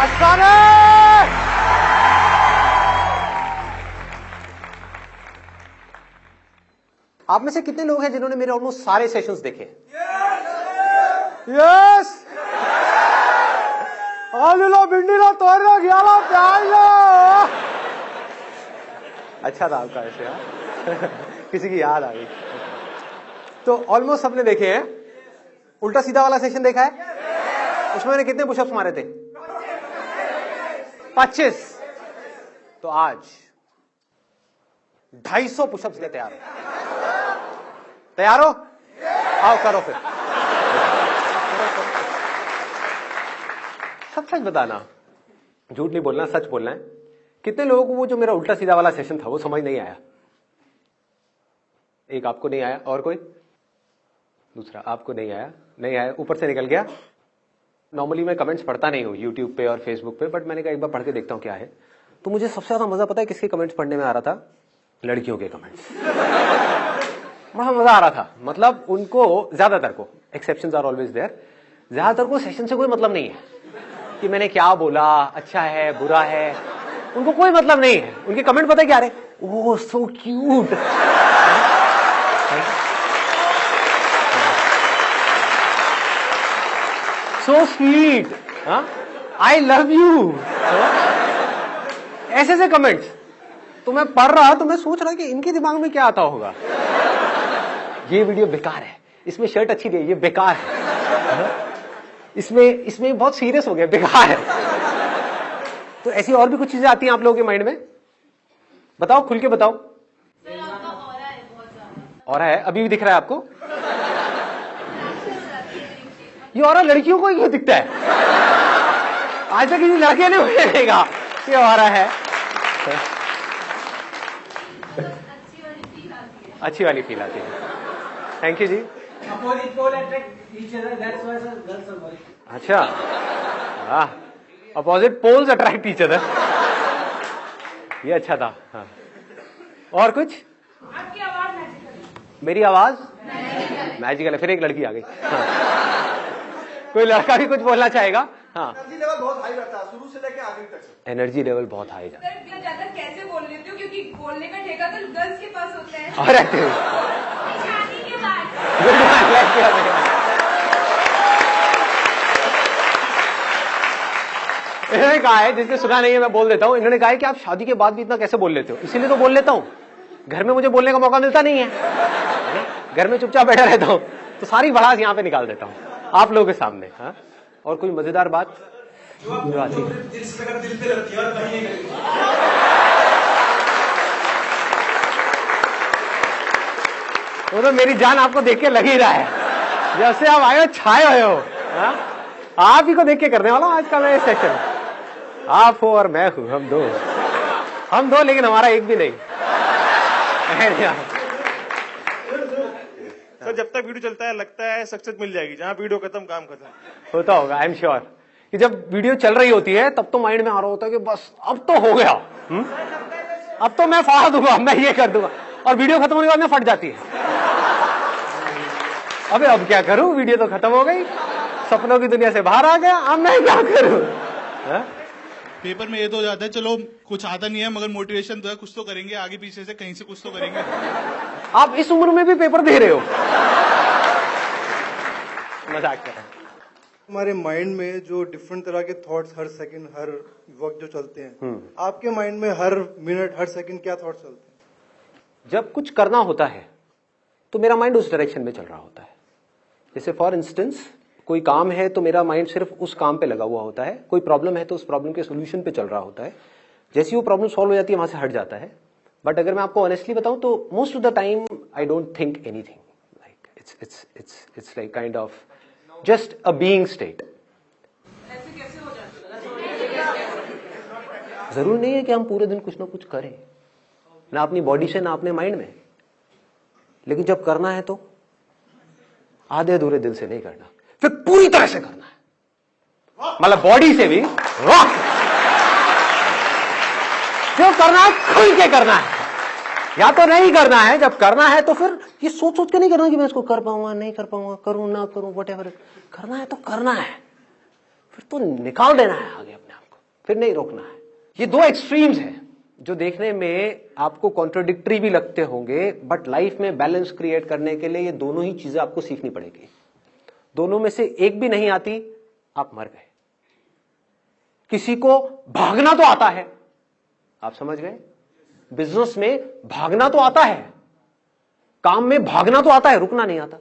आसान है। आप में से कितने लोग हैं जिन्होंने मेरे ऑलमोस्ट सारे सेशंस देखे? यस। आलूला भिंडीला तोरला गयाला प्याजला। अच्छा था आपका ऐसे, हाँ? किसी की याद आ गई। तो ऑलमोस्ट सबने देखे हैं। उल्टा सीधा वाला सेशन देखा है? उसमें मैंने कितने पुशअप्स मारे थे? 25। तो आज 250 पुशअप्स के तैयार हो? तैयार हो? आओ करो फिर। सच बताना, झूठ नहीं बोलना, सच बोलना है। कितने लोगों को वो जो मेरा उल्टा सीधा वाला सेशन था वो समझ नहीं आया? एक आपको नहीं आया, और कोई? दूसरा आपको नहीं आया, नहीं आया, ऊपर से निकल गया। नॉर्मली मैं कमेंट्स पढ़ता नहीं हूं यूट्यूब पे और फेसबुक पे, बट मैंने कहा एक बार पढ़ के देखता हूं क्या है। तो मुझे सबसे ज्यादा मजा पता है किसके कमेंट्स पढ़ने में आ रहा था? लड़कियों के कमेंट्स। बड़ा मजा आ रहा था। मतलब उनको, ज्यादातर को, एक्सेप्शंस आर ऑलवेज देयर, ज्यादातर को सेशन से कोई मतलब नहीं है कि मैंने क्या बोला, अच्छा है बुरा है, उनको कोई मतलब नहीं है। उनके कमेंट पता है क्या आ रहे? Oh so cute, so sweet, I love you, ऐसे ऐसे कमेंट्स। तो मैं पढ़ रहा तो मैं सोच रहा कि इनके दिमाग में क्या आता होगा। ये वीडियो बेकार है, इसमें शर्ट अच्छी नहीं है, ये बेकार है, इसमें बहुत सीरियस हो गया, बेकार है। तो ऐसी और भी कुछ चीजें आती हैं आप लोगों के माइंड में? बताओ, खुल के बताओ। ऑरा है, अभी भी दिख रहा है आपको? ये ऑरा लड़कियों को ही क्यों दिखता है? आज तक किसी लड़के ने मुझे देखा ये ऑरा है। अच्छी वाली फील आती है। Thank you ji. अच्छा, हाँ, opposite poles attract each other, ये अच्छा था। हाँ, और कुछ? आपकी आवाज मैजिकल। मेरी आवाज मैजिकल है। फिर एक लड़की आ गई। हाँ। कोई लड़का भी कुछ बोलना चाहेगा? हाँ। एनर्जी लेवल बहुत हाई रहता है शुरू से लेके आखिर तक से। एनर्जी लेवल बहुत हाई जाता है। इतना ज्यादा कैसे बोल लेते हो? क्योंकि बोलने का ठेका तो गर्ल्स के पास होता है। अरे शादी के बाद इन्होंने कहा है, जिसने सुना नहीं है मैं बोल देता हूं, इन्होंने कहा है कि आप शादी के बाद भी इतना कैसे बोल लेते हो? इसीलिए तो बोल लेता हूं, घर में मुझे बोलने का मौका मिलता नहीं है, घर में चुपचाप बैठा रहता हूं, तो सारी भड़ास यहां पे निकाल देता हूं आप लोगों के सामने। हाँ, और कोई मजेदार बात जो आती है? दिल पे लगती है और कहीं नहीं। वो तो मेरी जान आपको देख के लग ही रहा है, जैसे आप आए हो छाए हुए हो। हाँ? आप ही को देख के करने वाला हूं आज का मैं सेशन। आप हो और मैं हूं, हम दो लेकिन हमारा एक भी नहीं। सर जब तक वीडियो चलता है लगता है सक्सेस मिल जाएगी, जहाँ वीडियो खत्म काम खत्म। होता होगा, आई एम श्योर कि जब वीडियो चल रही होती है तब तो माइंड में आ रहा होता है कि बस अब तो हो गया, अब तो मैं फाड़ दूंगा, मैं ये कर दूंगा, और वीडियो खत्म होने के बाद में फट जाती है। अबे अब क्या करूं, वीडियो तो खत्म हो गई, सपनों की दुनिया से बाहर आ गया, अब मैं क्या करूं? पेपर में ये तो हो जाता है, चलो कुछ आता नहीं है मगर मोटिवेशन तो है, कुछ तो करेंगे, आगे पीछे से कहीं से कुछ तो करेंगे। आप इस उम्र में भी पेपर दे रहे हो? मजाक कर रहे हैं। हमारे माइंड में जो डिफरेंट तरह के थॉट्स हर सेकंड हर वक्त जो चलते हैं, आपके माइंड में हर मिनट हर सेकंड क्या थॉट्स चलते हैं? जब कुछ करना होता है तो मेरा माइंड उस डायरेक्शन में चल रहा होता है। जैसे फॉर इंस्टेंस कोई काम है तो मेरा माइंड सिर्फ उस काम पे लगा हुआ होता है, कोई प्रॉब्लम है तो उस प्रॉब्लम के सोल्यूशन पे चल रहा होता है। जैसी वो प्रॉब्लम सॉल्व हो जाती है वहां से हट जाता है। बट अगर मैं आपको ऑनेस्टली बताऊं तो most of the time I don't think anything, like it's like kind of just a being state. ऐसे कैसे हो जाता है? जरूरी नहीं है कि हम पूरे दिन कुछ ना कुछ करें, ना अपनी बॉडी से ना अपने माइंड में, लेकिन जब करना है तो आधे अधूरे दिल से नहीं करना, फिर पूरी तरह से करना है, मतलब बॉडी से भी। जो करना है खुल के करना है, या तो नहीं करना है। जब करना है तो फिर ये सोच सोच के नहीं करना कि मैं इसको कर पाऊंगा नहीं कर पाऊंगा, करूं ना करूं, व्हाटएवर। करना है तो करना है, फिर तो निकाल देना है आगे अपने आप को। फिर नहीं रोकना है। ये दो एक्सट्रीम्स हैं जो देखने में आपको कॉन्ट्रोडिक्टरी भी लगते होंगे, बट लाइफ में बैलेंस क्रिएट करने के लिए ये दोनों ही चीजें आपको सीखनी पड़ेगी। दोनों में से एक भी नहीं आती, आप मर गए। किसी को भागना तो आता है, आप समझ गए? बिजनेस में भागना तो आता है, काम में भागना तो आता है, रुकना नहीं आता।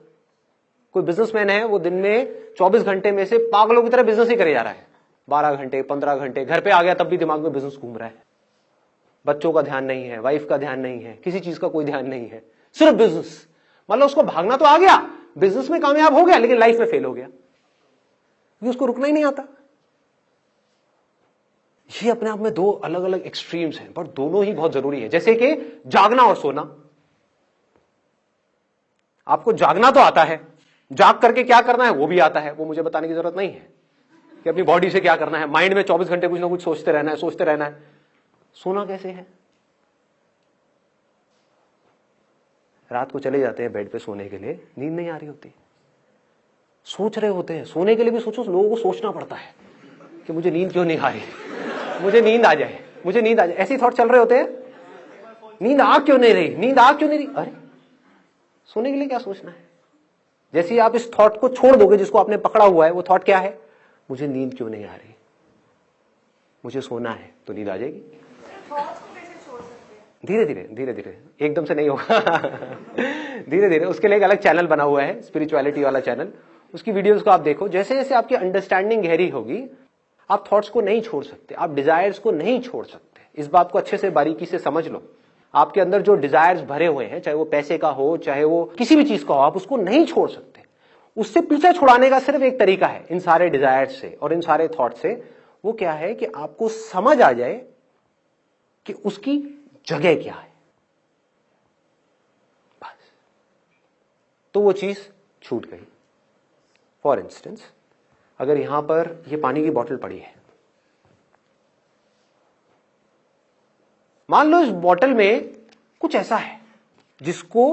कोई बिजनेसमैन है, वो दिन में 24 घंटे में से पागलों की तरह बिजनेस ही करे जा रहा है, 12 घंटे 15 घंटे, घर पे आ गया तब भी दिमाग में बिजनेस घूम रहा है। बच्चों का ध्यान नहीं है, वाइफ का ध्यान नहीं है, किसी चीज का कोई ध्यान नहीं है, सिर्फ बिजनेस। मतलब उसको भागना तो आ गया, बिजनेस में कामयाब हो गया, लेकिन लाइफ में फेल हो गया, क्योंकि उसको रुकना ही नहीं आता। ये अपने आप में दो अलग अलग एक्सट्रीम्स हैं, पर दोनों ही बहुत जरूरी है। जैसे कि जागना और सोना। आपको जागना तो आता है, जाग करके क्या करना है वो भी आता है, वो मुझे बताने की जरूरत नहीं है कि अपनी बॉडी से क्या करना है। माइंड में 24 घंटे कुछ ना कुछ सोचते रहना है, सोचते रहना है। सोना कैसे है? रात को चले जाते हैं बेड पे सोने के लिए, नींद नहीं आ रही होती, सोच रहे होते हैं। सोने के लिए भी सोचो, लोगों को सोचना पड़ता है कि मुझे नींद क्यों नहीं आ रही, मुझे नींद आ जाए, मुझे नींद आ जाए। ऐसे थॉट चल रहे होते हैं, नींद आ क्यों नहीं रही, नींद आ क्यों नहीं रही। अरे सोने के लिए क्या सोचना है? जैसे ही आप इस थॉट को छोड़ दोगे जिसको आपने पकड़ा हुआ है, वो थॉट क्या है? मुझे नींद क्यों नहीं आ रही, मुझे सोना है, तो नींद आ जाएगी। धीरे धीरे धीरे धीरे, एकदम से नहीं होगा धीरे धीरे। उसके लिए एक अलग चैनल बना हुआ है, स्पिरिचुअलिटी वाला चैनल, उसकी वीडियोस को आप देखो। जैसे जैसे आपकी अंडरस्टैंडिंग गहरी होगी, आप थॉट्स को नहीं छोड़ सकते, आप डिजायर्स को नहीं छोड़ सकते। इस बात को अच्छे से बारीकी से समझ लो। आपके अंदर जो डिजायर्स भरे हुए हैं, चाहे वो पैसे का हो, चाहे वो किसी भी चीज का हो, आप उसको नहीं छोड़ सकते। उससे पीछे छुड़ाने का सिर्फ एक तरीका है, इन सारे डिजायर्स से और इन सारे थॉट से। वो क्या है कि आपको समझ आ जाए कि उसकी जगह क्या है, बस, तो वो चीज छूट गई। फॉर इंस्टेंस, अगर यहां पर ये पानी की बोतल पड़ी है, मान लो इस बोतल में कुछ ऐसा है जिसको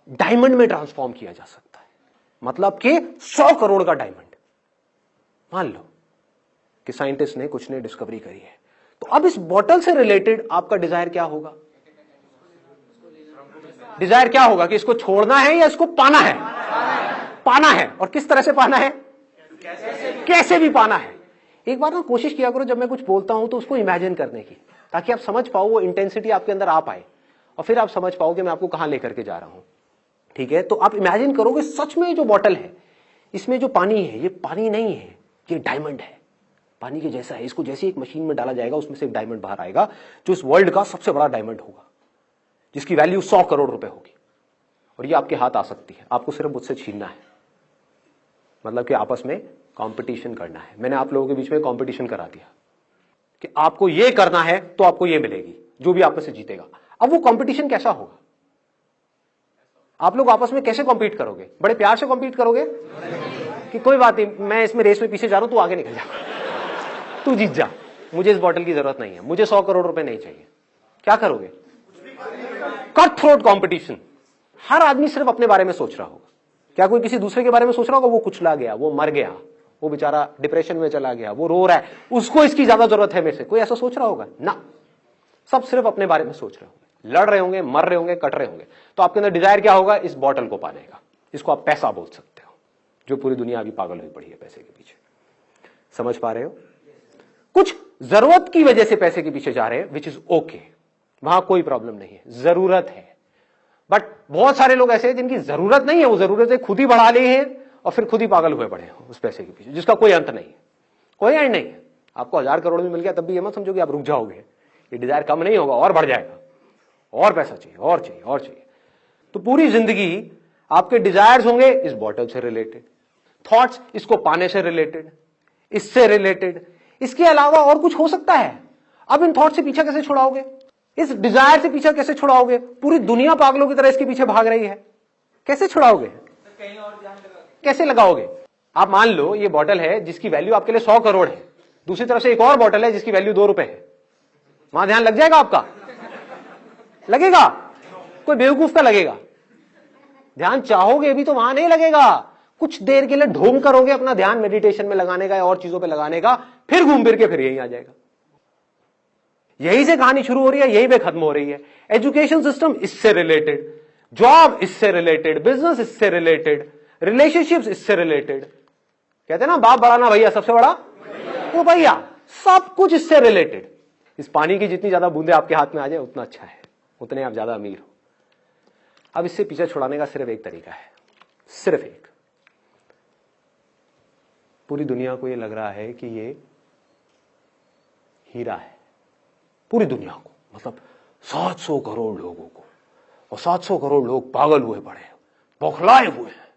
डायमंड में ट्रांसफॉर्म किया जा सकता है, मतलब कि 100 करोड़ का डायमंड। मान लो कि साइंटिस्ट ने कुछ ने डिस्कवरी करी है, तो अब इस बोतल से रिलेटेड आपका डिजायर क्या होगा? डिजायर क्या होगा कि इसको छोड़ना है या इसको पाना है? पाना है। और किस तरह से पाना है? कैसे भी पाना है। एक बार ना कोशिश किया करो, जब मैं कुछ बोलता हूं तो उसको इमेजिन करने की, ताकि आप समझ पाओ, वो इंटेंसिटी आपके अंदर आ पाए, और फिर आप समझ पाओ कि मैं आपको कहां लेकर के जा रहा हूं। ठीक है, तो आप इमेजिन करोगे सच में जो बोतल है, इसमें जो पानी है, ये पानी नहीं है, ये डायमंड है, पानी के जैसा है। इसको जैसे एक मशीन में डाला जाएगा, उसमें से एक डायमंड बाहर आएगा, जो इस वर्ल्ड का सबसे बड़ा डायमंड होगा, जिसकी वैल्यू 100 करोड़ रुपए होगी। और ये आपके हाथ आ सकती है, आपको सिर्फ मुझसे छीनना है, मतलब कि आपस में कंपटीशन करना है। मैंने आप लोगों के बीच में कंपटीशन करा दिया कि आपको ये करना है तो आपको ये मिलेगी, जो भी आप में से जीतेगा। अब वो कंपटीशन कैसा होगा? आप लोग आपस में कैसे कॉम्पीट करोगे? बड़े प्यार से कॉम्पीट करोगे कि कोई बात नहीं, मैं इसमें रेस में पीछे जा रहा हूं, तू आगे निकल जा, तू जीत जा, मुझे इस बॉटल की जरूरत नहीं है, मुझे 100 करोड़ रुपए नहीं चाहिए। क्या करोगे? Cut throat competition. हर आदमी सिर्फ अपने बारे में सोच रहा होगा। क्या कोई किसी दूसरे के बारे में सोच रहा होगा? वो कुचला गया, वो मर गया, वो बेचारा डिप्रेशन में चला गया, वो रो रहा है, उसको इसकी ज्यादा जरूरत है मेरे से, कोई ऐसा सोच रहा होगा? ना, सब सिर्फ अपने बारे में सोच रहे होंगे, लड़ रहे होंगे, मर रहे होंगे, कट रहे होंगे। तो आपके अंदर डिजायर क्या होगा? इस बॉटल को पाने का। इसको आप पैसा बोल सकते हो, जो पूरी दुनिया अभी पागल हुई पड़ी है पैसे के पीछे। समझ पा रहे हो? कुछ जरूरत की वजह से पैसे के पीछे जा रहे हैं, विच इज ओके, वहां कोई प्रॉब्लम नहीं है, जरूरत है। बट बहुत सारे लोग ऐसे हैं जिनकी जरूरत नहीं है, वो जरूरतें खुद ही बढ़ा ली हैं और फिर खुद ही पागल हुए पड़े हैं उस पैसे के पीछे, जिसका कोई अंत नहीं है, कोई एंड नहीं है। आपको 1000 करोड़ में मिल गया, तब भी ये मत समझो कि आप रुक जाओगे, ये डिजायर कम नहीं होगा, और बढ़ जाएगा, और पैसा चाहिए, और चाहिए, और चाहिए। तो पूरी जिंदगी आपके डिजायर्स होंगे इस बॉटल से रिलेटेड, थॉट्स इसको पाने से रिलेटेड, इससे रिलेटेड, इसके अलावा और कुछ हो सकता है। अब इन थॉट से पीछा कैसे छुड़ाओगे? इस डिजायर से पीछा कैसे छुड़ाओगे? पूरी दुनिया पागलों की तरह इसके पीछे भाग रही है, कैसे छुड़ाओगे? कैसे लगाओगे? आप मान लो ये बॉटल है जिसकी वैल्यू आपके लिए 100 करोड़ है, दूसरी तरफ से एक और बॉटल है जिसकी वैल्यू 2 रुपए है, वहां ध्यान लग जाएगा आपका? लगेगा? कोई बेवकूफ का लगेगा। ध्यान चाहोगे भी तो वहां नहीं लगेगा, कुछ देर के लिए ढोंग करोगे अपना ध्यान मेडिटेशन में लगाने का या और चीजों पे लगाने का, फिर घूम फिर के फिर यहीं आ जाएगा। यहीं से कहानी शुरू हो रही है, यहीं पे खत्म हो रही है। एजुकेशन सिस्टम इससे रिलेटेड, जॉब इससे रिलेटेड, बिजनेस इससे रिलेटेड, रिलेशनशिप्स इससे रिलेटेड। कहते हैं ना बाप बड़ा ना भैया, सबसे बड़ा वो भैया, सब कुछ इससे रिलेटेड। इस पानी की जितनी ज्यादा बूंदे आपके हाथ में आ जाए उतना अच्छा है, उतने आप ज्यादा अमीर हो। अब इससे पीछे छुड़ाने का सिर्फ एक तरीका है, सिर्फ एक। पूरी दुनिया को ये लग रहा है कि ये हीरा है, पूरी दुनिया को, मतलब 700 करोड़ लोगों को, और 700 करोड़ लोग पागल हुए पड़े हैं, बौखलाए हुए हैं,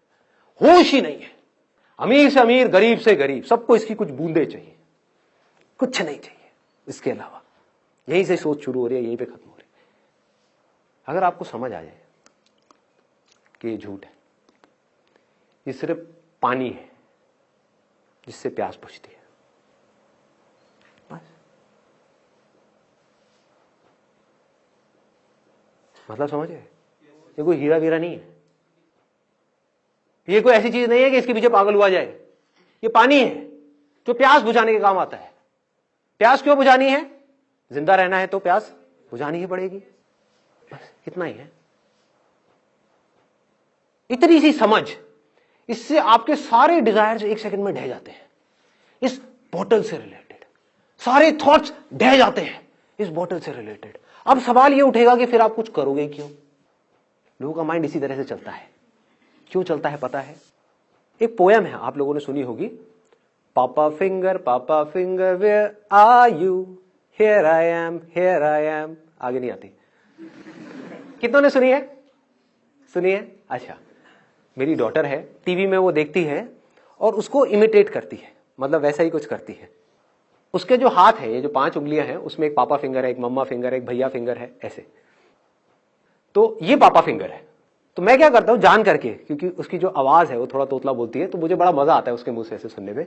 होश ही नहीं है। अमीर से अमीर, गरीब से गरीब, सबको इसकी कुछ बूंदे चाहिए, कुछ नहीं चाहिए इसके अलावा। यहीं से सोच शुरू हो रही है, यहीं पे खत्म हो रही है। अगर आपको समझ आ जाए कि ये झूठ है, ये सिर्फ पानी है जिससे प्यास बुझती है, बस। मतलब समझ गए? ये कोई हीरा वीरा नहीं है, ये कोई ऐसी चीज नहीं है कि इसके पीछे पागल हुआ जाए। ये पानी है जो प्यास बुझाने के काम आता है। प्यास क्यों बुझानी है? जिंदा रहना है तो प्यास बुझानी ही पड़ेगी, बस इतना ही है। इतनी सी समझ, इससे आपके सारे डिजायर्स एक सेकंड में ढह जाते हैं। इस बोतल से रिलेटेड सारे थॉट्स ढह जाते हैं इस बोतल से रिलेटेड। अब सवाल ये उठेगा कि फिर आप कुछ करोगे क्यों? लोगों का माइंड इसी तरह से चलता है। क्यों चलता है पता है? एक पोयम है, आप लोगों ने सुनी होगी, papa finger where are you, here I am. आगे नहीं आती। कितनों ने सुनी है? सुनी है? अच्छा, मेरी डॉटर है, टीवी में वो देखती है और उसको इमिटेट करती है, मतलब वैसा ही कुछ करती है। उसके जो हाथ है, ये जो 5 उंगलियां हैं, उसमें एक पापा फिंगर है, एक मम्मा फिंगर है, एक भैया फिंगर है, ऐसे। तो ये पापा फिंगर है। तो मैं क्या करता हूं जान करके, क्योंकि उसकी जो आवाज है वो थोड़ा तोतला बोलती है, तो मुझे बड़ा मजा आता है उसके मुंह से ऐसे सुनने में।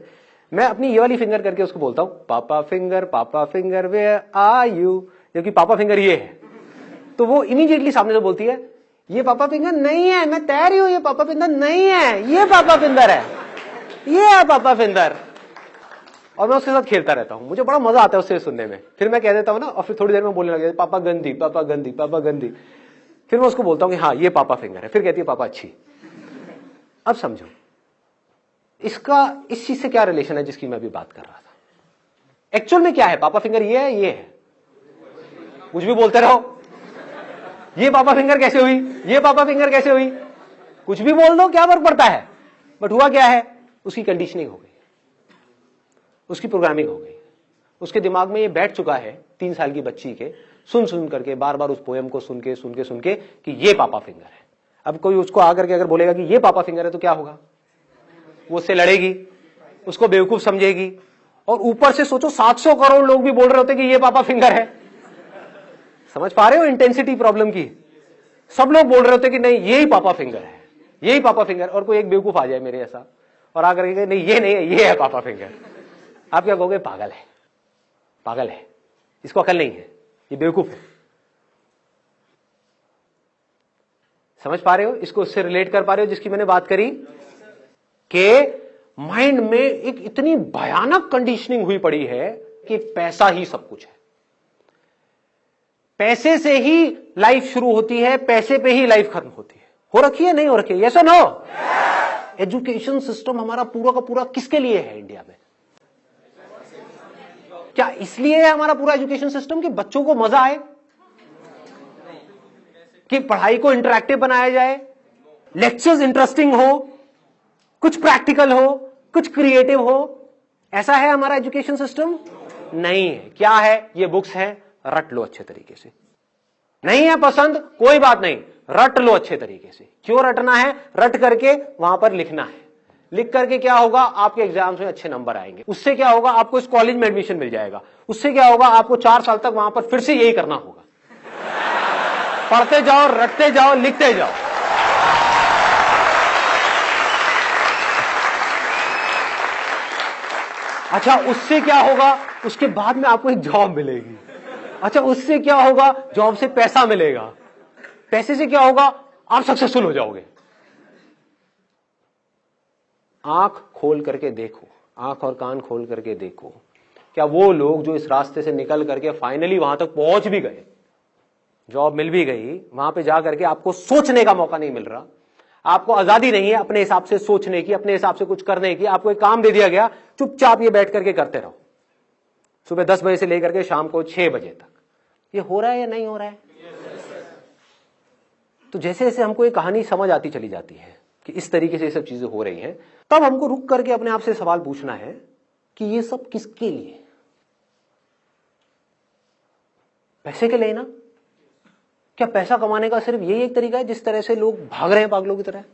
मैं अपनी ये वाली फिंगर करके उसको बोलता हूं, पापा फिंगर वेयर आर यू, जबकि पापा फिंगर ये है। तो वो इमीडिएटली सामने से बोलती है, ये पापा फिंगर नहीं है, मैं तैयार ही हूं, ये पापा फिंगर नहीं है, ये पापा फिंगर है, ये है पापा फिंगर। और मैं उसके साथ खेलता रहता हूं, मुझे बड़ा मजा आता है उससे सुनने में। फिर मैं कह देता हूं ना, और फिर थोड़ी देर में बोलने लग जाता, पापा गंदी, पापा गंदी, पापा गंदी। फिर मैं उसको बोलता हूं कि हाँ ये पापा फिंगर है, फिर कहती है पापा अच्छी। अब समझो इसका इस चीज से क्या रिलेशन है जिसकी मैं अभी बात कर रहा था। एक्चुअल में क्या है? पापा फिंगर ये है, ये है, कुछ भी बोलते रहो। ये पापा फिंगर कैसे हुई, ये पापा फिंगर कैसे हुई, कुछ भी बोल दो, क्या फर्क पड़ता है। बट हुआ क्या है, उसकी कंडीशनिंग हो गई, उसकी प्रोग्रामिंग हो गई, उसके दिमाग में ये बैठ चुका है 3 साल की बच्ची के, सुन करके बार बार उस पोयम को सुन के कि ये पापा फिंगर है। अब कोई उसको आकर के अगर बोलेगा कि ये पापा फिंगर है तो क्या होगा? वो उससे लड़ेगी, उसको बेवकूफ समझेगी। और ऊपर से सोचो 700 करोड़ लोग भी बोल रहे होते कि ये पापा फिंगर है। समझ पा रहे हो इंटेंसिटी प्रॉब्लम की? सब लोग बोल रहे होते कि नहीं यही पापा फिंगर है, यही पापा फिंगर। और कोई एक बेवकूफ आ जाए मेरे ऐसा और आकर के नहीं ये नहीं है, ये है पापा फिंगर। आप क्या कहोगे? पागल है, पागल है, इसको अकल नहीं है, ये बेवकूफ है। समझ पा रहे हो? इसको उससे रिलेट कर पा रहे हो जिसकी मैंने बात करी कि माइंड में एक इतनी भयानक कंडीशनिंग हुई पड़ी है कि पैसा ही सब कुछ है, पैसे से ही लाइफ शुरू होती है, पैसे पे ही लाइफ खत्म होती है। हो रखी है, नहीं हो रखी है? यस और नो? एजुकेशन सिस्टम हमारा पूरा का पूरा किसके लिए है इंडिया में? क्या इसलिए है हमारा पूरा एजुकेशन सिस्टम कि बच्चों को मजा आए, कि पढ़ाई को इंटरैक्टिव बनाया जाए, लेक्चर्स इंटरेस्टिंग हो, कुछ प्रैक्टिकल हो, कुछ क्रिएटिव हो? ऐसा है हमारा एजुकेशन सिस्टम? नहीं है। क्या है? ये बुक्स है, रट लो अच्छे तरीके से। नहीं है पसंद, कोई बात नहीं, रट लो अच्छे तरीके से। क्यों रटना है? रट करके वहां पर लिखना है। लिख करके क्या होगा? आपके एग्जाम्स में अच्छे नंबर आएंगे। उससे क्या होगा? आपको इस कॉलेज में एडमिशन मिल जाएगा। उससे क्या होगा? आपको 4 साल तक वहां पर फिर से यही करना होगा, पढ़ते जाओ, रटते जाओ, लिखते जाओ। अच्छा, उससे क्या होगा? उसके बाद में आपको एक जॉब मिलेगी। अच्छा, उससे क्या होगा? जॉब से पैसा मिलेगा। पैसे से क्या होगा? आप सक्सेसफुल हो जाओगे। आंख खोल करके देखो, आंख और कान खोल करके देखो, क्या वो लोग जो इस रास्ते से निकल करके फाइनली वहां तक पहुंच भी गए, जॉब मिल भी गई, वहां पे जा करके आपको सोचने का मौका नहीं मिल रहा, आपको आजादी नहीं है अपने हिसाब से सोचने की, अपने हिसाब से कुछ करने की, आपको एक काम दे दिया गया, चुपचाप ये बैठ करके करते रहो सुबह 10 बजे से लेकर के शाम को 6 बजे तक। ये हो रहा है या नहीं हो रहा है? तो जैसे जैसे हमको ये कहानी समझ आती चली जाती है कि इस तरीके से ये सब चीजें हो रही हैं, तब हमको रुक करके अपने आप से सवाल पूछना है कि ये सब किसके लिए? पैसे के लिए ना? क्या पैसा कमाने का सिर्फ यही एक तरीका है जिस तरह से लोग भाग रहे हैं पागलों की तरह?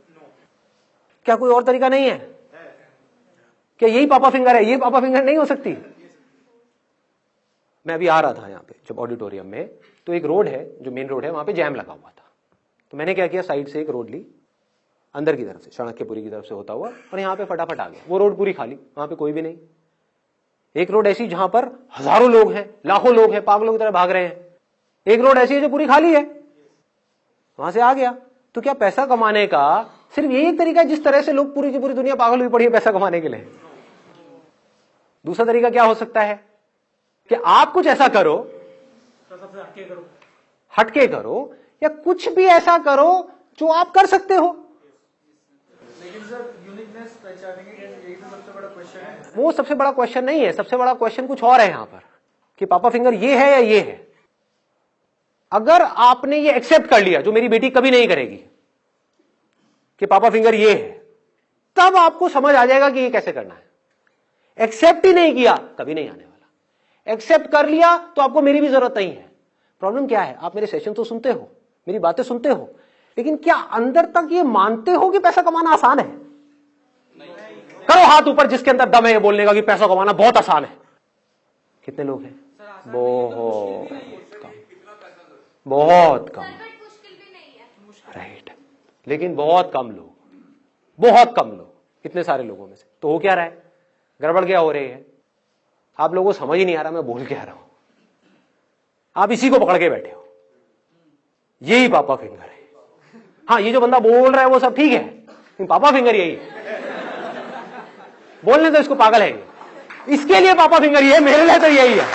क्या कोई और तरीका नहीं है? क्या यही पापा फिंगर है? ये पापा फिंगर नहीं हो सकती? मैं अभी आ रहा था यहां पे जब ऑडिटोरियम में, तो एक रोड है जो मेन रोड है, वहां पे जैम लगा हुआ था। तो मैंने क्या किया, साइड से एक रोड ली अंदर की तरफ से, चाणक्यपुरी की तरफ से होता हुआ, और यहां पे फटाफट आ गया। वो रोड पूरी खाली, वहां पे कोई भी नहीं। एक रोड ऐसी जहां पर हजारों लोग हैं, लाखों लोग हैं, पागलों की तरह भाग रहे हैं। एक रोड ऐसी है जो पूरी खाली है, वहां से आ गया। तो क्या पैसा कमाने का सिर्फ यही एक तरीका है जिस तरह से लोग पूरी की पूरी दुनिया पागल हुई पड़ी है पैसा कमाने के लिए? दूसरा तरीका क्या हो सकता है कि आप कुछ ऐसा करो, हटके करो, या कुछ भी ऐसा करो जो आप कर सकते हो। लेकिन सर यूनिकनेस पहचानेंगे, यही तो सबसे बड़ा क्वेश्चन है। वो सबसे बड़ा क्वेश्चन नहीं है, सबसे बड़ा क्वेश्चन कुछ और है यहां पर कि पापा फिंगर ये है या ये है। अगर आपने ये एक्सेप्ट कर लिया, जो मेरी बेटी कभी नहीं करेगी, कि पापा फिंगर ये है, तब आपको समझ आ जाएगा कि ये कैसे करना है। एक्सेप्ट ही नहीं किया, कभी नहीं आने वाला। एक्सेप्ट कर लिया तो आपको मेरी भी जरूरत नहीं है। प्रॉब्लम क्या है, आप मेरे सेशन तो सुनते हो, मेरी बातें सुनते हो, लेकिन क्या अंदर तक ये मानते हो कि पैसा कमाना आसान है? करो हाथ ऊपर जिसके अंदर दम है ये बोलने का कि पैसा कमाना बहुत आसान है। कितने लोग हैं? बहुत कम, बहुत कम। राइट, लेकिन बहुत कम लोग, बहुत कम लोग, इतने सारे लोगों में से। तो हो क्या रहा है, गड़बड़ क्या हो रही है? आप लोगों को समझ ही नहीं आ रहा मैं बोल क्या रहा हूं, आप इसी को पकड़ के बैठे हो। यही पापा फिंगर है। हाँ, ये जो बंदा बोल रहा है वो सब ठीक है, लेकिन पापा फिंगर यही है। बोलने तो इसको पागल है, इसके लिए पापा फिंगर ये है, मेरे लिए तो यही है।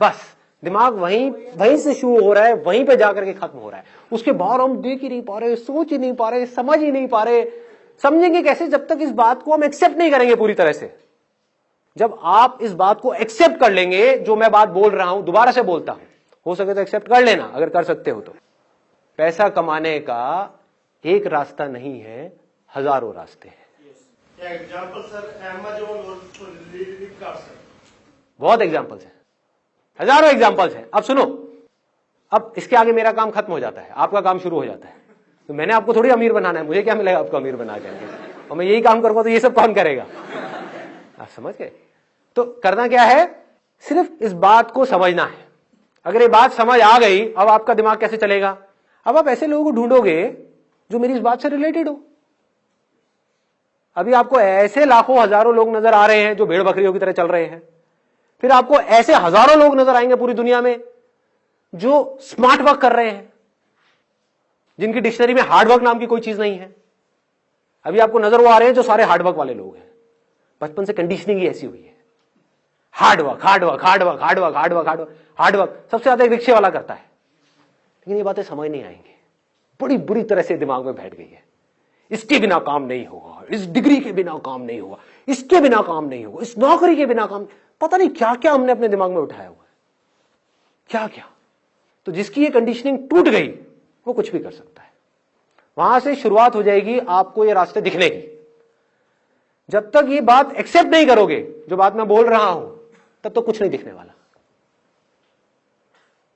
बस दिमाग वहीं से शुरू हो रहा है, वहीं पे जाकर के खत्म हो रहा है। उसके बाद हम देख ही नहीं पा रहे, सोच ही नहीं पा रहे, समझ ही नहीं पा रहे। समझेंगे कैसे जब तक इस बात को हम एक्सेप्ट नहीं करेंगे पूरी तरह से। जब आप इस बात को एक्सेप्ट कर लेंगे, जो मैं बात बोल रहा हूं दोबारा से बोलता हूं, हो सके तो एक्सेप्ट कर लेना अगर कर सकते हो तो। पैसा कमाने का एक रास्ता नहीं है, हजारों रास्ते हैं। एग्जाम्पल सर, अमेज़न और फ्लिपकार्ट सर, बहुत एग्जाम्पल्स हैं, हजारों एग्जाम्पल्स हैं। अब सुनो, अब इसके आगे मेरा काम खत्म हो जाता है, आपका काम शुरू हो जाता है। तो मैंने आपको थोड़ी अमीर बनाना है, मुझे क्या मिलेगा आपको अमीर बना करके, और मैं यही काम करूंगा तो ये सब कौन करेगा? आप समझ गए? तो करना क्या है, सिर्फ इस बात को समझना है। अगर ये बात समझ आ गई, अब आपका दिमाग कैसे चलेगा? अब आप ऐसे लोगों को ढूंढोगे जो मेरी इस बात से रिलेटेड हो। अभी आपको ऐसे लाखों हजारों लोग नजर आ रहे हैं जो भेड़ बकरियों की तरह चल रहे हैं, फिर आपको ऐसे हजारों लोग नजर आएंगे पूरी दुनिया में जो स्मार्ट वर्क कर रहे हैं, जिनकी डिक्शनरी में हार्ड वर्क नाम की कोई चीज नहीं है। अभी आपको नजर वो आ रहे हैं जो सारे हार्ड वर्क वाले लोग हैं, बचपन से कंडीशनिंग ही ऐसी हुई है। Hard work, hard work, hard work, hard work, hard work, hard work, hard work सबसे ज्यादा एक रिक्शे वाला करता है। लेकिन ये बातें समझ नहीं आएंगी, बड़ी बुरी तरह से दिमाग में बैठ गई है। इसके बिना काम नहीं होगा, इस डिग्री के बिना काम नहीं होगा, इसके बिना काम नहीं होगा, इस नौकरी के बिना काम, पता नहीं क्या क्या हमने अपने दिमाग में उठाया हुआ है, क्या क्या। तो जिसकी ये कंडीशनिंग टूट गई वो कुछ भी कर सकता है। वहां से शुरुआत हो जाएगी आपको ये रास्ते दिखने की। जब तक ये बात एक्सेप्ट नहीं करोगे, जो बात मैं बोल रहा हूं, तब तो कुछ नहीं दिखने वाला।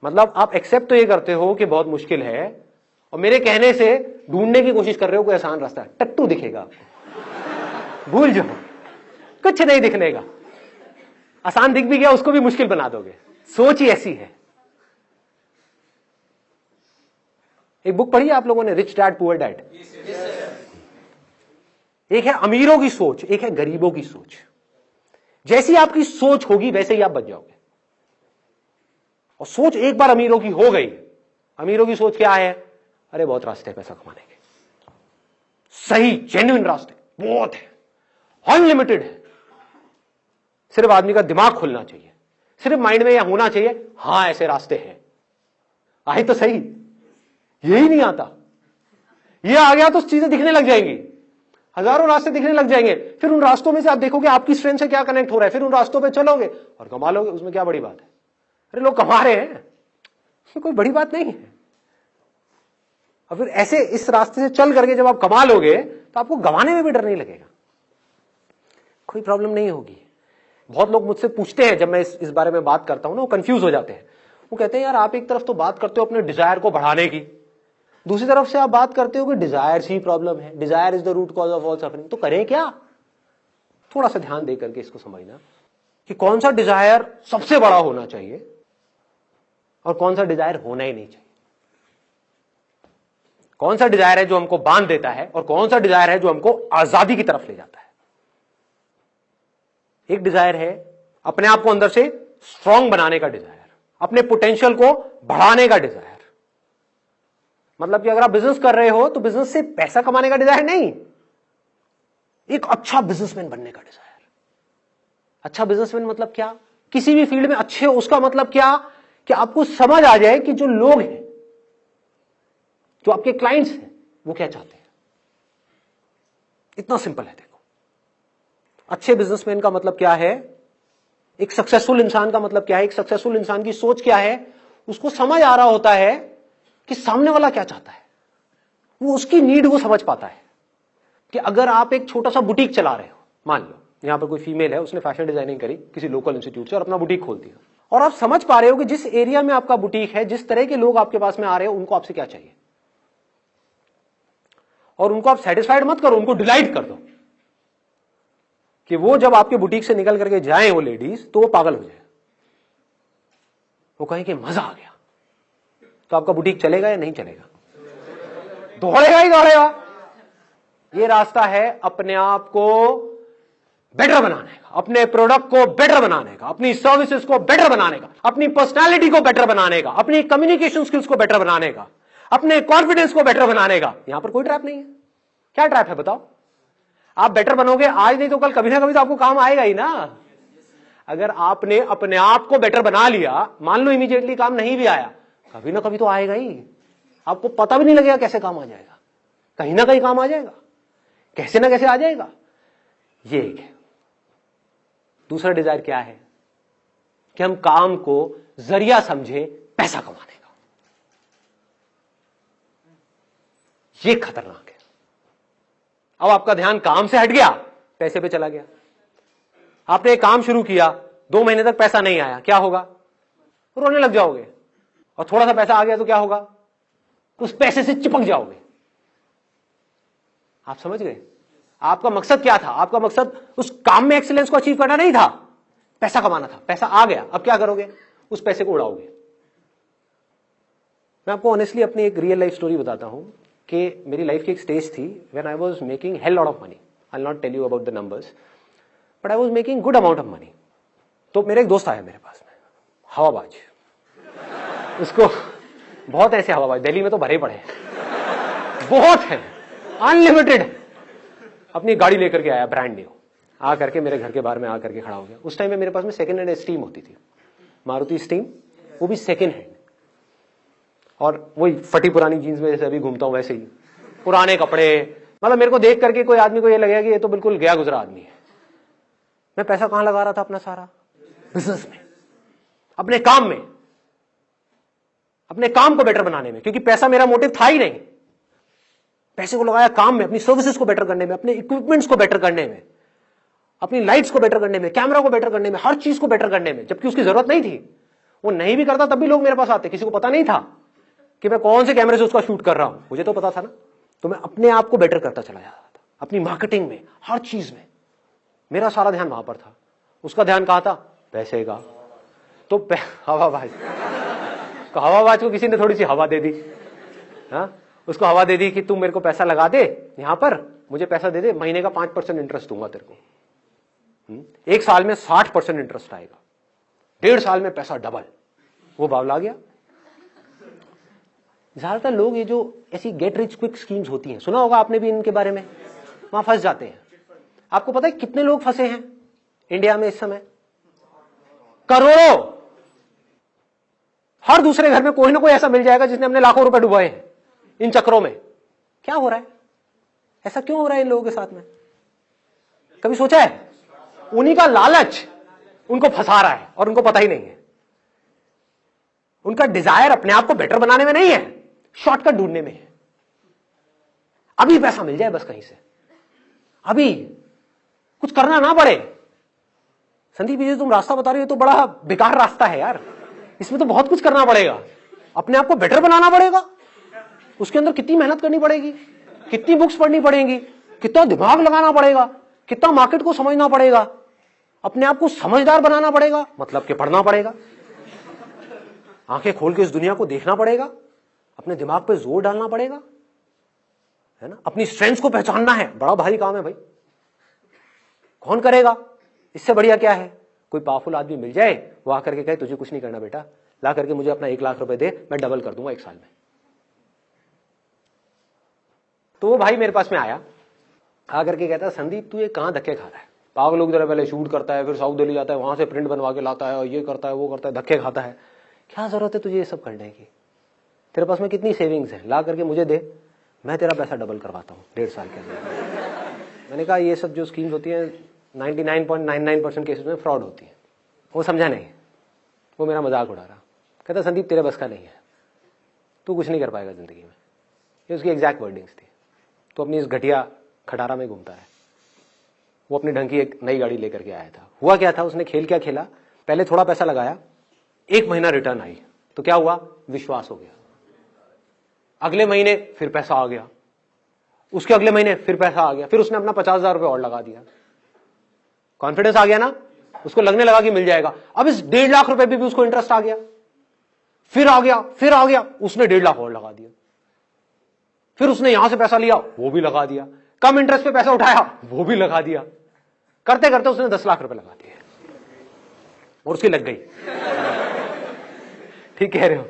मतलब आप एक्सेप्ट तो ये करते हो कि बहुत मुश्किल है, और मेरे कहने से ढूंढने की कोशिश कर रहे हो कोई आसान रास्ता। टट्टू दिखेगा आपको, भूल जाओ, कुछ नहीं दिखने का। आसान दिख भी गया उसको भी मुश्किल बना दोगे, सोच ही ऐसी है। एक बुक पढ़ी है आप लोगों ने, रिच डैड पुअर डैड? एक है अमीरों की सोच, एक है गरीबों की सोच। जैसी आपकी सोच होगी वैसे ही आप बच जाओगे। और सोच एक बार अमीरों की हो गई, अमीरों की सोच क्या है? अरे बहुत रास्ते हैं पैसा कमाने के, सही जेन्युइन रास्ते बहुत है, अनलिमिटेड है। सिर्फ आदमी का दिमाग खुलना चाहिए, सिर्फ माइंड में यह होना चाहिए हां ऐसे रास्ते हैं। आए तो सही, यही नहीं आता। ये आ गया तो चीजें दिखने लग जाएंगी, हजारों रास्ते दिखने लग जाएंगे। फिर उन रास्तों में से आप देखोगे आपकी स्ट्रेंथ से क्या कनेक्ट हो रहा है, फिर उन रास्तों पे चलोगे और कमा लोगे। उसमें क्या बड़ी बात है? अरे लोग कमा रहे हैं, कोई बड़ी बात नहीं है। और फिर ऐसे इस रास्ते से चल करके जब आप कमा लोगे तो आपको गंवाने में भी डर नहीं लगेगा, कोई प्रॉब्लम नहीं होगी। बहुत लोग मुझसे पूछते हैं, जब मैं इस बारे में बात करता हूं ना, वो कंफ्यूज हो जाते हैं। वो कहते हैं यार आप एक तरफ तो बात करते हो अपने डिजायर को बढ़ाने की, दूसरी तरफ से आप बात करते हो कि डिजायर ही प्रॉब्लम है, desire is the root cause of all suffering. तो करें क्या? थोड़ा सा ध्यान दे करके इसको समझना कि कौन सा डिजायर सबसे बड़ा होना चाहिए और कौन सा डिजायर होना ही नहीं चाहिए। कौन सा डिजायर है जो हमको बांध देता है और कौन सा डिजायर है जो हमको आजादी की तरफ ले जाता है। एक डिजायर है अपने आप को अंदर से स्ट्रांग बनाने का डिजायर, अपने पोटेंशियल को बढ़ाने का डिजायर। मतलब कि अगर आप बिजनेस कर रहे हो तो बिजनेस से पैसा कमाने का डिजायर नहीं, एक अच्छा बिजनेसमैन बनने का डिजायर। अच्छा बिजनेसमैन मतलब क्या? किसी भी फील्ड में अच्छे हो, उसका मतलब क्या कि आपको समझ आ जाए कि जो लोग हैं, जो आपके क्लाइंट्स हैं, वो क्या चाहते हैं। इतना सिंपल है। देखो, अच्छे बिजनेसमैन का मतलब क्या है, एक सक्सेसफुल इंसान का मतलब क्या है, एक सक्सेसफुल इंसान की सोच क्या है। उसको समझ आ रहा होता है कि सामने वाला क्या चाहता है, वो उसकी नीड को समझ पाता है। कि अगर आप एक छोटा सा बुटीक चला रहे हो, मान लो यहां पर कोई फीमेल है, उसने फैशन डिजाइनिंग करी किसी लोकल इंस्टीट्यूट से और अपना बुटीक खोल दिया, और आप समझ पा रहे हो कि जिस एरिया में आपका बुटीक है, जिस तरह के लोग आपके पास में आ रहे हो, उनको आपसे क्या चाहिए, और उनको आप सेटिस्फाइड मत करो, उनको डिलाइट कर दो कि वो जब आपके बुटीक से निकल करके जाए वो लेडीज, तो वो पागल हो जाए, वो कहें कि मजा आ गया। तो आपका बुटीक चलेगा या नहीं चलेगा? दौड़ेगा ही दौड़ेगा। ये रास्ता है अपने आप को बेटर बनाने का, अपने प्रोडक्ट को बेटर बनाने का, अपनी सर्विसेज को बेटर बनाने का, अपनी पर्सनालिटी को बेटर बनाने का, अपनी कम्युनिकेशन स्किल्स को बेटर बनाने का, अपने कॉन्फिडेंस को बेटर बनाने का। यहां पर कोई ट्रैप नहीं है। क्या ट्रैप है बताओ? आप बेटर बनोगे आज नहीं तो कल, कभी ना कभी तो आपको काम आएगा ही ना। अगर आपने अपने आप को बेटर बना लिया, मान लो इमीडिएटली काम नहीं भी आया, कभी ना कभी तो आएगा ही। आपको पता भी नहीं लगेगा कैसे काम आ जाएगा, कहीं ना कहीं काम आ जाएगा, कैसे ना कैसे आ जाएगा। ये एक है। दूसरा डिजायर क्या है कि हम काम को जरिया समझे पैसा कमाने का। ये खतरनाक है। अब आपका ध्यान काम से हट गया, पैसे पे चला गया। आपने एक काम शुरू किया, 2 महीने तक पैसा नहीं आया, क्या होगा? रोने लग जाओगे। और थोड़ा सा पैसा आ गया तो क्या होगा? उस पैसे से चिपक जाओगे। आप समझ गए? आपका मकसद क्या था? आपका मकसद उस काम में एक्सीलेंस को अचीव करना नहीं था, पैसा कमाना था। पैसा आ गया, अब क्या करोगे? उस पैसे को उड़ाओगे। मैं आपको ऑनेस्टली अपनी एक रियल लाइफ स्टोरी बताता हूं कि मेरी लाइफ की एक स्टेज थी when I was making hell lot of money. I will not tell you about the numbers, but I was making good amount of money. तो मेरे एक दोस्त आया मेरे पास में, हवाबाज। उसको बहुत ऐसे हवाबाज दिल्ली में तो भरे पड़े हैं, बहुत है, अनलिमिटेड। अपनी गाड़ी लेकर के आया ब्रांड न्यू, आ करके मेरे घर के बाहर में आ करके खड़ा हो गया। उस टाइम में मेरे पास में सेकंड हैंड स्टीम होती थी, मारुति स्टीम, वो भी सेकंड हैंड, और वही फटी पुरानी जीन्स में जैसे अभी घूमता हूं वैसे ही, पुराने कपड़े। मतलब मेरे को देख करके कोई आदमी को ये लगेगा कि ये तो बिल्कुल गया गुजरा आदमी है। मैं पैसा कहां लगा रहा था अपना? सारा बिजनेस में, अपने काम में, अपने काम को बेटर बनाने में, क्योंकि पैसा मेरा मोटिव था ही नहीं। पैसे को लगाया काम में, अपनी सर्विसेज को बेटर करने में, अपने इक्विपमेंट्स को बेटर करने में, अपनी लाइट्स को बेटर करने में, कैमरा को बेटर करने में, हर चीज को बेटर करने में, जबकि उसकी जरूरत नहीं थी। वो नहीं भी करता तब भी लोग मेरे पास आते, किसी को पता नहीं था कि मैं कौन से कैमरे से उसका शूट कर रहा हूं, मुझे तो पता था ना। तो मैं अपने आप को बेटर करता चला जाता था, अपनी मार्केटिंग में, हर चीज में। मेरा सारा ध्यान वहां पर था। उसका ध्यान कहां था? पैसे का। तो हवाबाज, हवाबाज को किसी ने थोड़ी सी हवा दे दी। हाँ, उसको हवा दे दी कि तू मेरे को पैसा लगा दे, यहां पर मुझे पैसा दे दे, महीने का 5% इंटरेस्ट दूंगा तेरे को। 1 साल में 60% इंटरेस्ट आएगा, 1.5 साल में पैसा डबल। वो बावला गया। ज्यादातर लोग ये जो ऐसी गेट रिच क्विक स्कीम्स होती हैं, सुना होगा आपने भी इनके बारे में, वहां फंस जाते हैं। आपको पता है कितने लोग फंसे हैं इंडिया में इस समय? करोड़ों। हर दूसरे घर में कोई ना कोई ऐसा मिल जाएगा जिसने अपने लाखों रुपए डुबाए हैं इन चक्रों में। क्या हो रहा है? ऐसा क्यों हो रहा है इन लोगों के साथ में? कभी सोचा है? उन्हीं का लालच उनको फंसा रहा है और उनको पता ही नहीं है। उनका डिजायर अपने आप को बेटर बनाने में नहीं है, शॉर्टकट ढूंढने में है। अभी पैसा मिल जाए बस कहीं से, अभी कुछ करना ना पड़े। संदीप जी तुम रास्ता बता रहे हो तो बड़ा बेकार रास्ता है यार, इसमें तो बहुत कुछ करना पड़ेगा, अपने आप को बेटर बनाना पड़ेगा, उसके अंदर कितनी मेहनत करनी पड़ेगी, कितनी बुक्स पढ़नी पड़ेंगी, कितना दिमाग लगाना पड़ेगा, कितना मार्केट को समझना पड़ेगा, अपने आप को समझदार बनाना पड़ेगा, मतलब कि पढ़ना पड़ेगा, आंखें खोल के इस दुनिया को देखना पड़ेगा, अपने दिमाग पे जोर डालना पड़ेगा, है ना, अपनी स्ट्रेंथ्स को पहचानना है। बड़ा भारी काम है भाई, कौन करेगा? इससे बढ़िया क्या है? कोई पावरफुल आदमी मिल जाए, वो आकर के कहे तुझे कुछ नहीं करना बेटा, ला करके मुझे अपना 1 लाख रुपए दे, मैं डबल कर दूंगा 1 साल में। तो वो भाई मेरे पास में आया, आकर के कहता संदीप तू ये कहां धक्के खा रहा है? पागलों की तरह पहले शूट करता है, फिर साउथ दिल्ली जाता है, वहां से प्रिंट बनवा के लाता है, और ये करता है वो करता है, धक्के खाता है। क्या जरूरत है तुझे ये सब करने की? तेरे पास में कितनी सेविंग्स है, ला करके मुझे दे, मैं तेरा पैसा डबल करवाता हूँ 1.5 साल के अंदर। मैंने कहा ये सब जो स्कीम्स होती है 99.99% केसेस में फ्रॉड होती है। वो समझा नहीं, वो मेरा मजाक उड़ा रहा। कहता संदीप तेरे बस का नहीं है, तू कुछ नहीं कर पाएगा जिंदगी में। ये उसकी एग्जैक्ट वर्डिंग्स थी। तो अपनी इस घटिया खटारा में घूमता है। वो अपनी ढंग की एक नई गाड़ी लेकर के आया था। हुआ क्या था, उसने खेल क्या खेला, पहले थोड़ा पैसा लगाया, 1 महीना रिटर्न आई, तो क्या हुआ, विश्वास हो गया। अगले महीने फिर पैसा आ गया, उसके अगले महीने फिर पैसा आ गया, फिर उसने अपना 50,000 रुपये और लगा दिया। कॉन्फिडेंस आ गया ना, उसको लगने लगा कि मिल जाएगा। अब इस 1.5 लाख रुपए भी उसको इंटरेस्ट आ गया, फिर आ गया, फिर आ गया, उसने 1.5 लाख और लगा दिया। फिर उसने यहां से पैसा लिया, वो भी लगा दिया, कम इंटरेस्ट पे पैसा उठाया, वो भी लगा दिया। करते करते उसने 10 लाख रुपए लगा दिए और उसकी लग गई। ठीक कह रहे हो,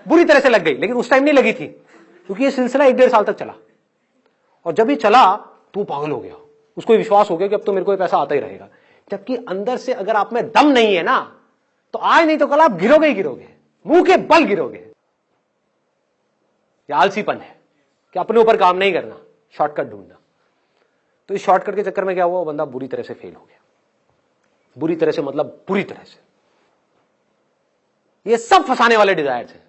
बुरी तरह से लग गई, लेकिन उस टाइम नहीं लगी थी, क्योंकि ये सिलसिला 1-1.5 साल तक चला। और जब ये चला तो पागल हो गया, उसको विश्वास हो गया कि अब तो मेरे को ये पैसा आता ही रहेगा। जबकि अंदर से अगर आप में दम नहीं है ना, तो आज नहीं तो कल आप गिरोगे ही गिरोगे, मुंह के बल गिरोगे। ये आलसीपन है कि अपने ऊपर काम नहीं करना, शॉर्टकट ढूंढना। तो इस शॉर्टकट के चक्कर में क्या हुआ, वो बंदा बुरी तरह से फेल हो गया। बुरी तरह से मतलब बुरी तरह से। ये सब फंसाने वाले डिजायर्स हैं,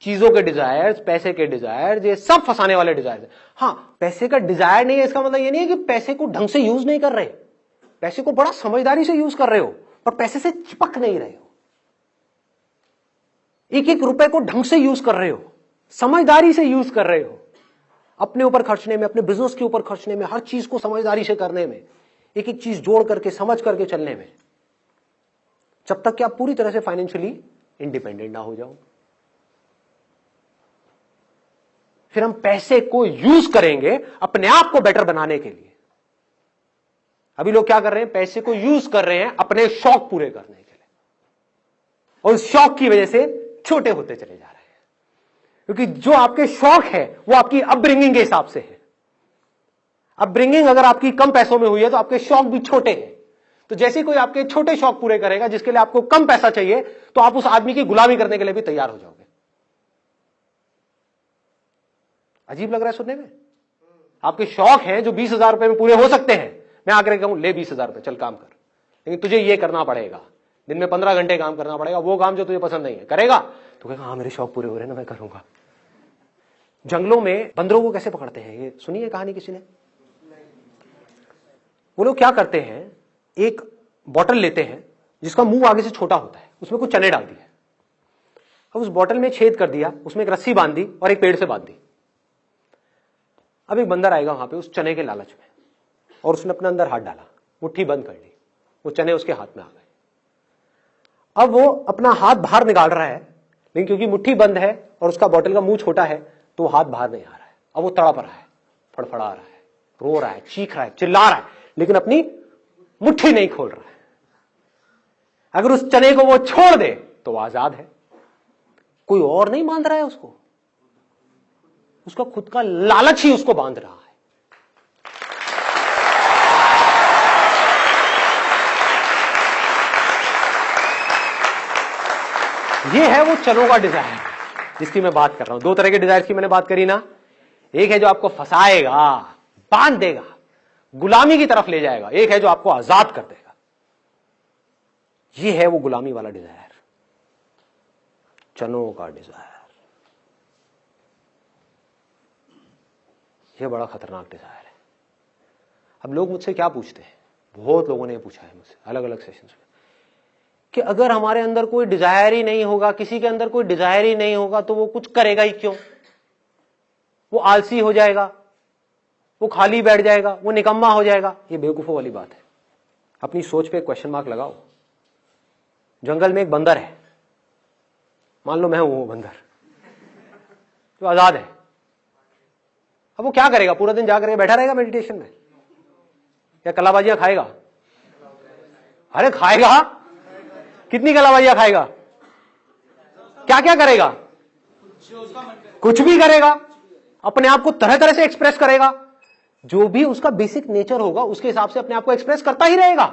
चीजों के डिजायर्स, पैसे के डिजायर्स, ये सब फंसाने वाले डिजायर्स हैं। हाँ, पैसे का डिजायर नहीं है, इसका मतलब ये नहीं है कि पैसे को ढंग से यूज नहीं कर रहे, पैसे को बड़ा समझदारी से यूज कर रहे हो, पर पैसे से चिपक नहीं रहे हो। 1-1 रुपए को ढंग से यूज कर रहे हो, समझदारी से यूज कर रहे हो, अपने ऊपर खर्चने में, अपने बिजनेस के ऊपर खर्चने में, हर चीज को समझदारी से करने में, 1-1 चीज जोड़ करके समझ करके चलने में, जब तक कि आप पूरी तरह से फाइनेंशियली इंडिपेंडेंट ना हो जाओ। फिर हम पैसे को यूज करेंगे अपने आप को बेटर बनाने के लिए। अभी लोग क्या कर रहे हैं, पैसे को यूज कर रहे हैं अपने शौक पूरे करने के लिए, और उस शौक की वजह से छोटे होते चले जा रहे हैं। क्योंकि जो आपके शौक है वो आपकी अपब्रिंगिंग के हिसाब से है। अपब्रिंगिंग अगर आपकी कम पैसों में हुई है तो आपके शौक भी छोटे हैं। तो जैसे कोई आपके छोटे शौक पूरे करेगा जिसके लिए आपको कम पैसा चाहिए, तो आप उस आदमी की गुलामी करने के लिए भी तैयार हो जाओगे। अजीब लग रहा है सुनने में? आपके शौक हैं जो 20,000 रुपए में पूरे हो सकते हैं, मैं आकर कहूं ले 20,000 रुपए, चल काम कर, लेकिन तुझे ये करना पड़ेगा, दिन में 15 घंटे काम करना पड़ेगा, वो काम जो तुझे पसंद नहीं है करेगा, तो कहेगा हाँ मेरे शौक पूरे हो रहे हैं ना, मैं करूंगा। जंगलों में बंदरों को कैसे पकड़ते हैं, ये सुनिए कहानी किसी ने? वो लोग क्या करते हैं, एक बॉटल लेते हैं जिसका मुंह आगे से छोटा होता है, उसमें कुछ चने डाल दिए, अब उस बॉटल में छेद कर दिया, उसमें एक रस्सी बांध दी और एक पेड़ से बांध दी। अब एक बंदर आएगा वहां पे उस चने के लालच में, और उसने अपने अंदर हाथ डाला, मुट्ठी बंद कर ली, वो चने उसके हाथ में आ गए। अब वो अपना हाथ बाहर निकाल रहा है, लेकिन क्योंकि मुट्ठी बंद है और उसका बॉटल का मुंह छोटा है, तो हाथ बाहर नहीं आ रहा है। अब वो तड़प रहा है, फड़फड़ा रहा है, रो रहा है, चीख रहा है, चिल्ला रहा है, लेकिन अपनी मुट्ठी नहीं खोल रहा है। अगर उस चने को वो छोड़ दे तो वो आजाद है, कोई और नहीं बांध रहा है उसको, उसका खुद का लालच ही उसको बांध रहा है। ये है वो चनों का डिजायर जिसकी मैं बात कर रहा हूं। दो तरह के डिजायर की मैंने बात करी ना, एक है जो आपको फंसाएगा, बांध देगा, गुलामी की तरफ ले जाएगा, एक है जो आपको आजाद कर देगा। ये है वो गुलामी वाला डिजायर, चनों का डिजायर। यह बड़ा खतरनाक डिजायर है। अब लोग मुझसे क्या पूछते हैं, बहुत लोगों ने पूछा है मुझसे अलग अलग सेशंस में, कि अगर हमारे अंदर कोई डिजायर ही नहीं होगा, किसी के अंदर कोई डिजायर ही नहीं होगा, तो वो कुछ करेगा ही क्यों? वो आलसी हो जाएगा, वो खाली बैठ जाएगा, वो निकम्मा हो जाएगा। ये बेवकूफों वाली बात है। अपनी सोच पे क्वेश्चन मार्क लगाओ। जंगल में एक बंदर है, मान लो मैं हूं वो बंदर जो आजाद है। अब वो क्या करेगा? पूरा दिन जाकर बैठा रहेगा मेडिटेशन में, या कलाबाजियां खाएगा? अरे खाएगा, कितनी कलाबाजियां खाएगा? क्या क्या करेगा? कुछ भी करेगा, अपने आप को तरह तरह से एक्सप्रेस करेगा। जो भी उसका बेसिक नेचर होगा उसके हिसाब से अपने आप को एक्सप्रेस करता ही रहेगा।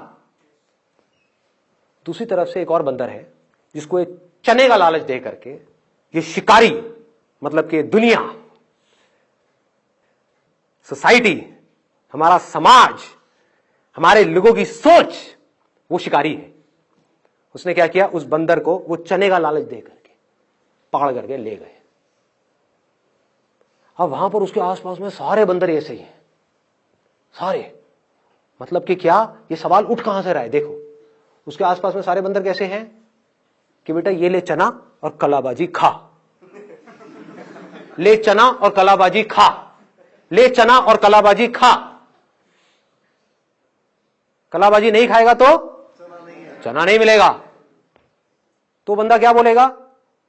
दूसरी तरफ से एक और बंदर है जिसको एक चने का लालच दे करके ये शिकारी, मतलब कि दुनिया, सोसाइटी, हमारा समाज, हमारे लोगों की सोच, वो शिकारी है। उसने क्या किया? उस बंदर को वो चने का लालच दे करके पकड़ करके ले गए। अब वहां पर उसके आसपास में सारे बंदर ऐसे ही हैं, सारे। मतलब कि क्या? ये सवाल उठ कहां से रहा है? देखो, उसके आसपास में सारे बंदर कैसे हैं कि बेटा ये ले चना और कलाबाजी खा, ले चना और कलाबाजी खा, ले चना और कलाबाजी खा। कलाबाजी नहीं खाएगा तो चना नहीं मिलेगा। तो बंदा क्या बोलेगा?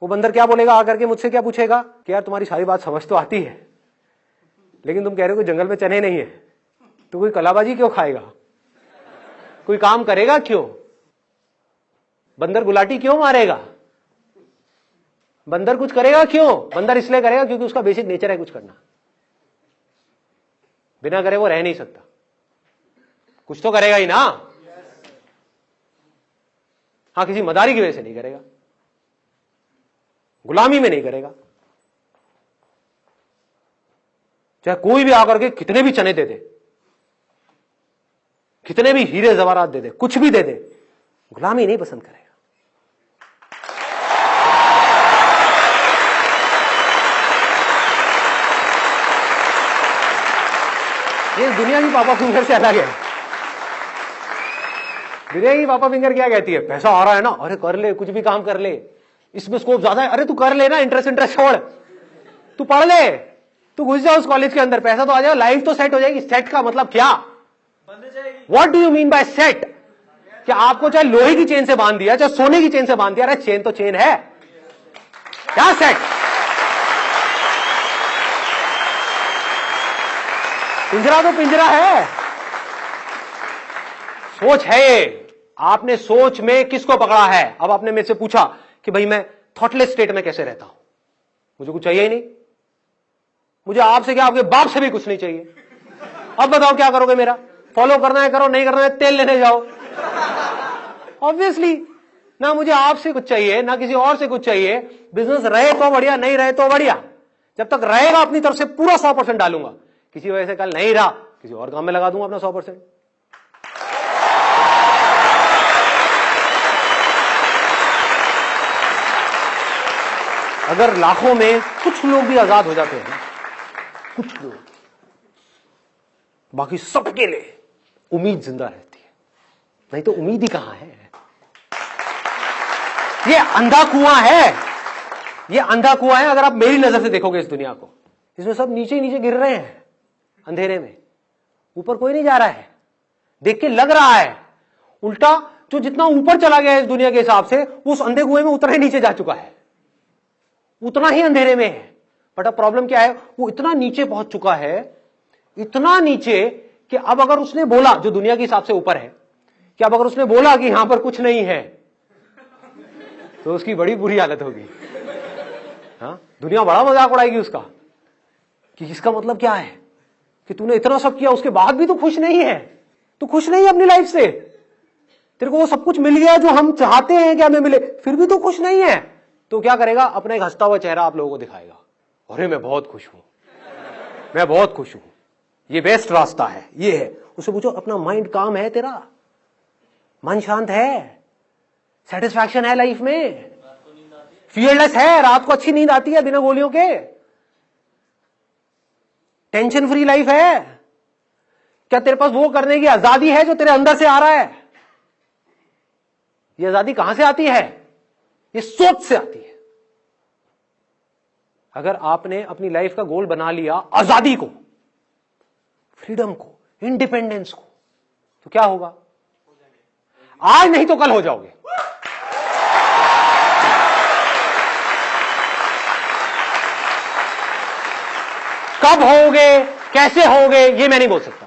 वो बंदर क्या बोलेगा? आकर के मुझसे क्या पूछेगा कि यार तुम्हारी सारी बात समझ तो आती है, लेकिन तुम कह रहे हो कि जंगल में चने नहीं है, तो कोई कलाबाजी क्यों खाएगा? कोई काम करेगा क्यों? बंदर गुलाटी क्यों मारेगा? बंदर कुछ करेगा क्यों? बंदर इसलिए करेगा क्योंकि उसका बेसिक नेचर है कुछ करना। बिना करे वो रह नहीं सकता, कुछ तो करेगा ही ना। हाँ, किसी मदारी की वजह से नहीं करेगा, गुलामी में नहीं करेगा। चाहे कोई भी आकर के कितने भी चने दे दे, कितने भी हीरे जवाहरात दे दे, कुछ भी दे दे, गुलामी नहीं पसंद करेगा। ये दुनिया की पापा फिंगर से अलग है। दुनिया की पापा फिंगर क्या कहती है? पैसा आ रहा है ना, अरे कर ले, कुछ भी काम कर ले, इसमें स्कोप ज्यादा है, अरे तू कर ले ना, इंटरेस्ट छोड़, तू पढ़ ले, तू घुस जा उस कॉलेज के अंदर, पैसा तो आ जाएगा, लाइफ तो सेट हो जाएगी। सेट का मतलब क्या? What do you mean by set? क्या आपको चाहे लोहे की चेन से बांध दिया, चाहे सोने की चेन से बांध दिया, अरे चेन तो चेन है, क्या सेट? पिंजरा तो पिंजरा है, सोच है ये। आपने सोच में किसको पकड़ा है? अब आपने मेरे से पूछा कि भाई मैं थॉटलेस स्टेट में कैसे रहता हूं, मुझे कुछ चाहिए ही नहीं, मुझे आपसे क्या, आपके बाप से भी कुछ नहीं चाहिए। अब बताओ क्या करोगे? मेरा फॉलो करना है करो, नहीं करना है तेल लेने जाओ। ऑब्वियसली ना मुझे आपसे कुछ चाहिए ना किसी और से कुछ चाहिए। बिजनेस रहे तो बढ़िया, नहीं रहे तो बढ़िया। जब तक रहेगा अपनी तरफ से पूरा 100% डालूंगा, किसी वजह से कल नहीं रहा किसी और काम में लगा दूंगा अपना 100%। अगर लाखों में कुछ लोग भी आजाद हो जाते हैं, कुछ लोग, बाकी सबके लिए उम्मीद जिंदा रहती है। नहीं तो उम्मीद ही कहां है? ये अंधा कुआं है, ये अंधा कुआं है। अगर आप मेरी नजर से देखोगे इस दुनिया को, इसमें सब नीचे ही नीचे गिर रहे हैं अंधेरे में, ऊपर कोई नहीं जा रहा है। देख के लग रहा है उल्टा जो जितना ऊपर चला गया है इस दुनिया के हिसाब से, उस अंधे कुएं में उतना ही नीचे जा चुका है, उतना ही अंधेरे में है। बट अब प्रॉब्लम क्या है? वो इतना नीचे पहुंच चुका है, इतना नीचे कि अब अगर उसने बोला, जो दुनिया के हिसाब से ऊपर है, कि अब अगर उसने बोला कि यहां पर कुछ नहीं है, तो उसकी बड़ी बुरी हालत होगी। हाँ, दुनिया बड़ा मजाक उड़ाएगी उसका कि इसका मतलब क्या है कि तूने इतना सब किया उसके बाद भी तू खुश नहीं है, तू खुश नहीं है अपनी लाइफ से, तेरे को वो सब कुछ मिल गया जो हम चाहते हैं कि हमें मिले, फिर भी तू खुश नहीं है, तो क्या करेगा? अपना एक हंसता हुआ चेहरा आप लोगों को दिखाएगा, अरे मैं बहुत खुश हूं, मैं बहुत खुश हूं, ये बेस्ट रास्ता है, ये है। उससे पूछो अपना माइंड काम है, तेरा मन शांत है, सेटिस्फैक्शन है लाइफ में, फियरलेस है, रात को अच्छी नींद आती है बिना गोलियों के, टेंशन फ्री लाइफ है? क्या तेरे पास वो करने की आजादी है जो तेरे अंदर से आ रहा है? ये आजादी कहां से आती है? ये सोच से आती है। अगर आपने अपनी लाइफ का गोल बना लिया आजादी को, फ्रीडम को, इंडिपेंडेंस को, तो क्या होगा? आज नहीं तो कल हो जाओगे। कब होगे, कैसे होगे, ये मैं नहीं बोल सकता।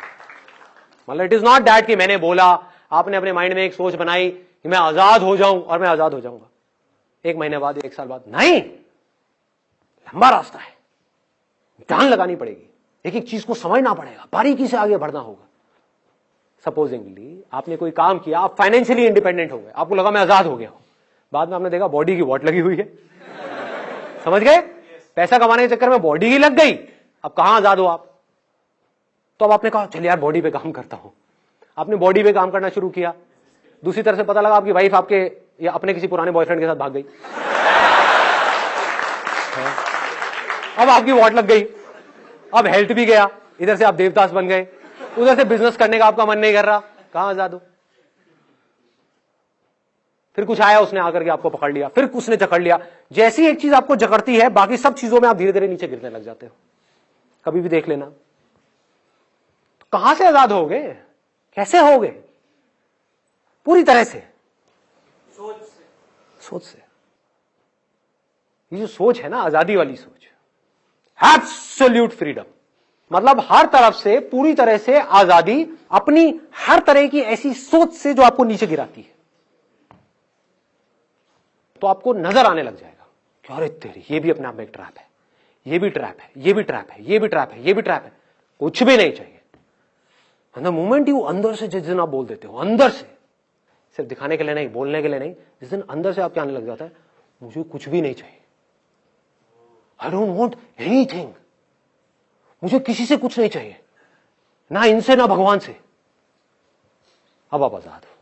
मतलब इट इज नॉट दैट कि मैंने बोला, आपने अपने माइंड में एक सोच बनाई कि मैं आजाद हो जाऊं और मैं आजाद हो जाऊंगा 1 महीने बाद, 1 साल बाद। नहीं, लंबा रास्ता है, जान लगानी पड़ेगी, एक एक चीज को समझना पड़ेगा, बारीकी से आगे बढ़ना होगा। सपोजिंगली आपने कोई काम किया, आप फाइनेंशियली इंडिपेंडेंट हो गए, आपको लगा मैं आजाद हो गया हूं, बाद में आपने देखा बॉडी की वॉट लगी हुई है। समझ गए? पैसा कमाने के चक्कर में बॉडी ही लग गई, अब कहां आजाद हो आप? तो अब आपने कहा चल यार बॉडी पे काम करता हूं, आपने बॉडी पे काम करना शुरू किया, दूसरी तरफ से पता लगा आपकी वाइफ आपके या अपने किसी पुराने बॉयफ्रेंड के साथ भाग गई, अब आपकी वॉट लग गई, अब हेल्थ भी गया, इधर से आप देवदास बन गए, उधर से बिजनेस करने का आपका मन नहीं कर रहा, कहां आजाद हो? फिर कुछ आया, उसने आकर के आपको पकड़ लिया, फिर उसने जकड़ लिया। जैसी एक चीज आपको जकड़ती है, बाकी सब चीजों में आप धीरे धीरे नीचे गिरने लग जाते हो। कभी भी देख लेना, तो कहां से आजाद होगे, कैसे होगे? पूरी तरह से सोच से। ये जो सोच है ना, आजादी वाली सोच, एब्सोल्यूट फ्रीडम, मतलब हर तरफ से पूरी तरह से आजादी, अपनी हर तरह की ऐसी सोच से जो आपको नीचे गिराती है। तो आपको नजर आने लग जाएगा कि अरे तेरी, ये भी अपने आप में एक ट्रैप है, ये भी ट्रैप है, ये भी ट्रैप है, ये भी ट्रैप है, ये भी ट्रैप है। कुछ भी नहीं चाहिए। द मोमेंट यू अंदर से, जिस दिन आप बोल देते हो अंदर से, सिर्फ दिखाने के लिए नहीं, बोलने के लिए नहीं, जिस दिन अंदर से आपके आने लग जाता है मुझे कुछ भी नहीं चाहिए, आई डोंट वांट एनीथिंग, मुझे किसी से कुछ नहीं चाहिए, ना इनसे ना भगवान से, अब आप आजाद हो।